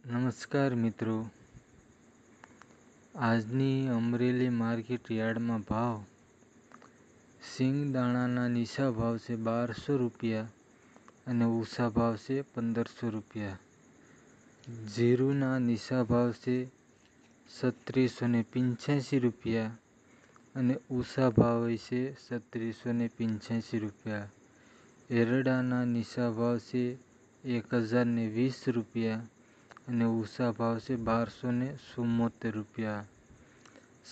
નમસ્કાર મિત્રો, આજની અમરેલી માર્કેટ યાર્ડમાં ભાવ. સિંગદાણાના નીચા ભાવ છે 1200 રૂપિયા અને ઊંચા ભાવ છે 1500 રૂપિયા. જીરુના નીચા ભાવ છે 3685 રૂપિયા અને ઊંચા ભાવ છે 3685 રૂપિયા. એરડાના નીચા ભાવ છે 1020 રૂપિયા અને ઊંચા ભાવ છે 1274 રૂપિયા.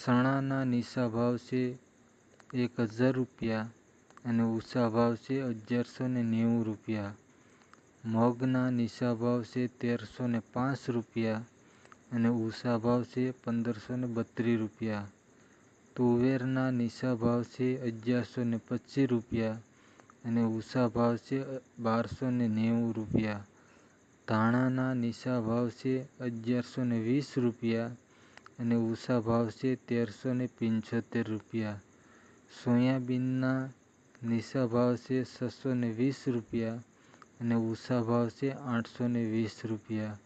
ચણાના નીચા ભાવ છે 1000 રૂપિયા અને ઊંચા ભાવ છે 1190 રૂપિયા. મગના નીચા ભાવ છે 1305 રૂપિયા અને ઊંચા ભાવ છે 1532 રૂપિયા. તુવેરના નીચા ભાવ છે 1125 રૂપિયા અને ઊંચા ભાવ છે 1290 રૂપિયા. ધાણાના નીચા ભાવ છે 1120 રૂપિયા અને ઊંચા ભાવ છે 1375 રૂપિયા. સોયાબીનના નીચા ભાવ છે 620 રૂપિયા અને ઊંચા ભાવ છે 820 રૂપિયા.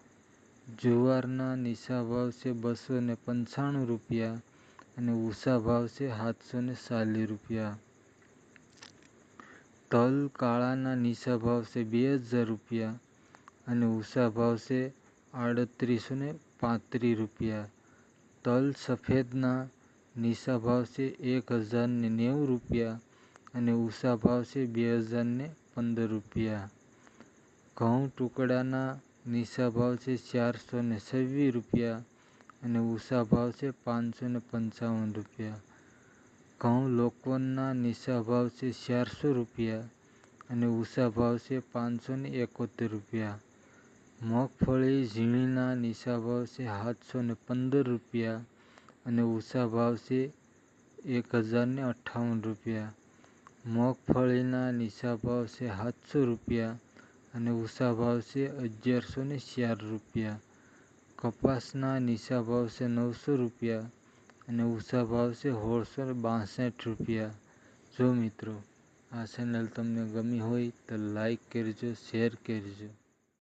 જુવારના નીચા ભાવ છે 295 રૂપિયા અને ઊંચા ભાવ છે 740 રૂપિયા. તલ કાળાના નીચા ભાવ છે 2000 રૂપિયા અને ઊંચા ભાવ છે 3835 રૂપિયા. તલ સફેદના નીચા ભાવ છે 1090 રૂપિયા અને ઊંચા ભાવ છે 2015 રૂપિયા. ઘઉં ટુકડાના નીચા ભાવ છે 426 રૂપિયા અને ઊંચા ભાવ છે 555 રૂપિયા. ઘઉં લોકવનના નીચા ભાવ છે 400 રૂપિયા અને ઊંચા ભાવ છે 571 રૂપિયા. મગફળી ઝીણીના નીચા ભાવ છે 715 રૂપિયા અને ઊંચા ભાવ છે 1058 રૂપિયા. મગફળીના નીચા ભાવ છે 700 રૂપિયા અને ઊંચા ભાવ છે 1104 રૂપિયા. કપાસના નીચા ભાવ છે 900 રૂપિયા અને ઊંચા ભાવ છે 1662 રૂપિયા. જો મિત્રો આ ચેનલ તમને ગમી હોય તો લાઈક કરજો, શેર કરજો.